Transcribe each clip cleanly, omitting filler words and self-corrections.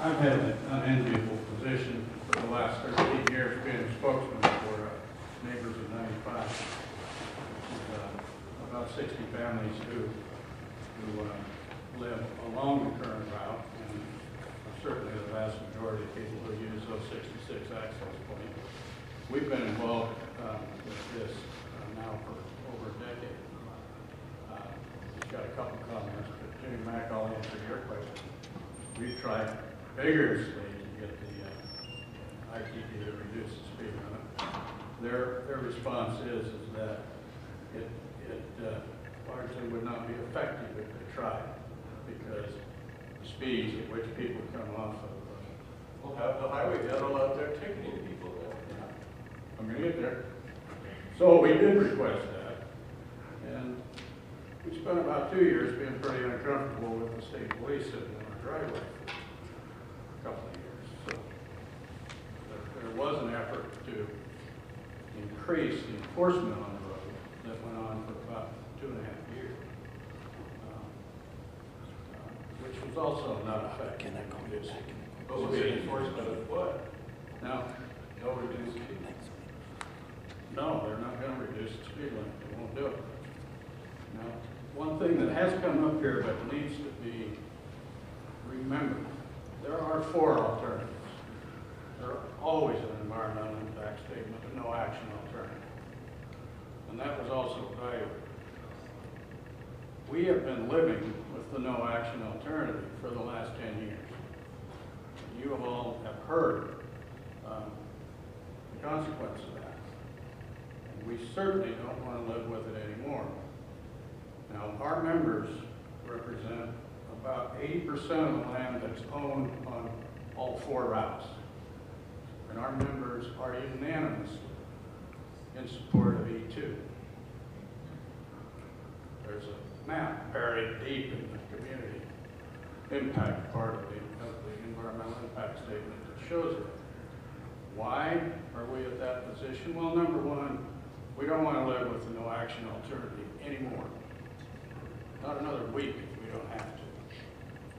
I've had an unenviable position for the last 13 years being a spokesman for Neighbors of 95. About 60 families who live along the current route, and certainly the vast majority of people who use those 66 access points. We've been involved with this now for over a decade. Just got a couple comments, but Jimmy Mack, I'll answer your question. We've tried vigorously to get the ITD to reduce the speed limit. Their response is that it largely would not be effective if they tried, because the speeds at which people come off of We'll have the highway dental out there ticketing people there. yeah, I'm going to get there. So we did request that, and we spent about 2 years being pretty uncomfortable with the state police sitting in our driveway for a couple of years. So there was an effort to increase the enforcement on the road that went on for about 2.5 years, which was also not effective. But we'll be enforcement of what? No, No reduced speed. no, they're not going to reduce the speed limit. They won't do it. Now, one thing that has come up here but needs to be remembered, there are 4 alternatives. There are always an environmental impact statement and no action alternative. And that was also evaluated. We have been living with the no action alternative for the last 10 years. You all have heard the consequence of that. And we certainly don't want to live with it anymore. Now, our members represent about 80% of the land that's owned on all 4 routes. And our members are unanimous in support of E2. There's a map buried deep in the community impact part of the environmental impact statement that shows it. Why are we at that position? Well, number one, we don't want to live with the no action alternative anymore. Not another week if we don't have to.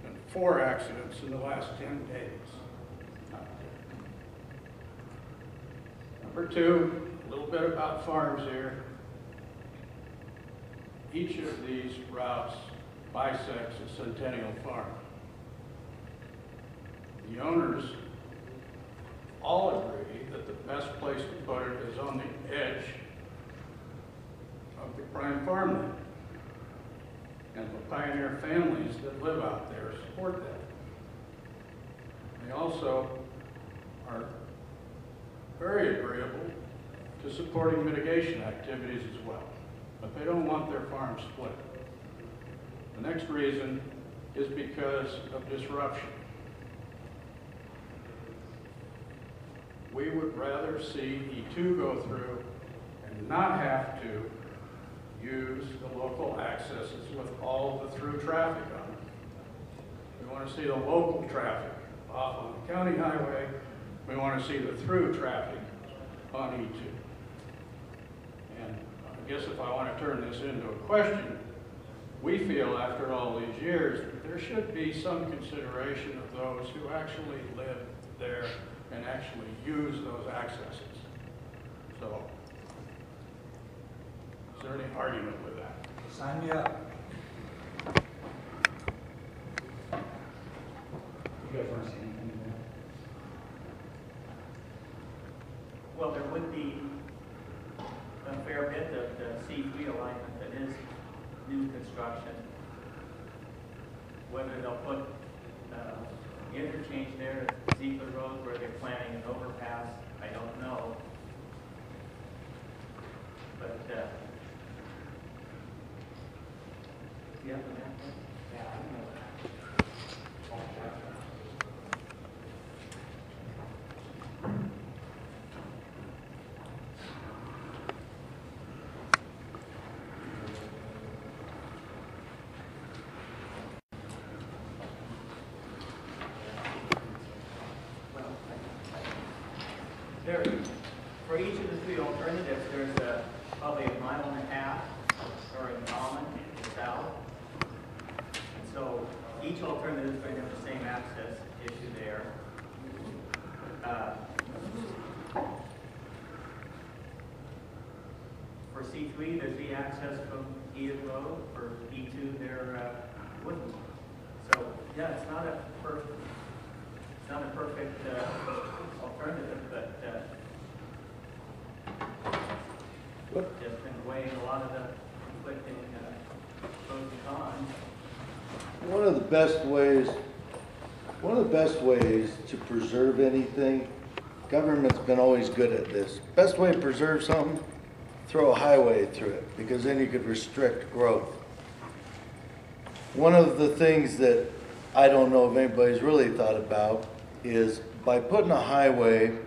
And 4 accidents in the last 10 days. Not good. Number two, a little bit about farms here. Each of these routes bisects a Centennial farm. The owners all agree that the best place to put it is on the edge of the prime farmland. And the pioneer families that live out there support that. They also are very agreeable to supporting mitigation activities as well, but they don't want their farm split. The next reason is because of disruption. We would rather see E2 go through and not have to use the local accesses with all the through traffic on it. We want to see the local traffic off on the county highway. We want to see the through traffic on E2. And I guess if I want to turn this into a question, we feel after all these years that there should be some consideration of those who actually live there and actually use those accesses. So, is there any argument with that? Sign me up. You guys want to say anything more? Well, there would be a fair bit of the C realignment that is new construction. Whether they'll put interchange there at Ziegler Road where they're planning an overpass, I don't know. But you have the map there? Yeah, I don't know that. There, for each of the 3 alternatives, there's probably 1.5 miles or in common south. And so each each alternative is going to have the same access issue there. For C3, there's the access from Edith Road. For E2, there wouldn't. So, yeah, it's not a perfect alternative, but just been weighing a lot of the conflicting pros and cons. One of the best ways to preserve anything, government's been always good at this. Best way to preserve something, throw a highway through it, because then you could restrict growth. One of the things that I don't know if anybody's really thought about is by putting a highway,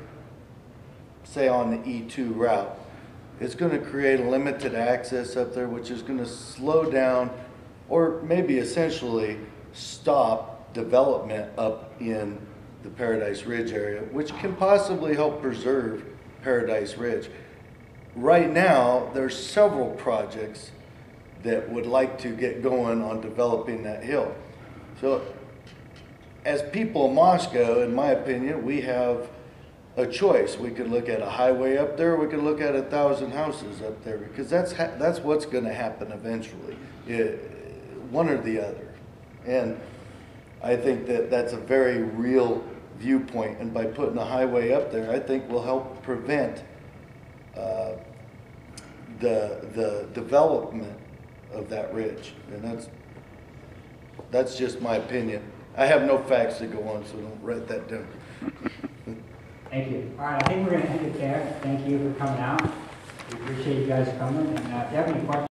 say on the E2 route, it's going to create a limited access up there, which is going to slow down or maybe essentially stop development up in the Paradise Ridge area, which can possibly help preserve Paradise Ridge. Right now, there's several projects that would like to get going on developing that hill. So as people of Moscow, in my opinion, we have a choice. We could look at a highway up there, we could look at 1,000 houses up there, because that's what's going to happen eventually, one or the other. And I think that that's a very real viewpoint, and by putting a highway up there, I think will help prevent the development of that ridge. And that's just my opinion. I have no facts to go on, so don't write that down. Thank you. All right, I think we're going to end it there. Thank you for coming out. We appreciate you guys coming. And if you have any questions,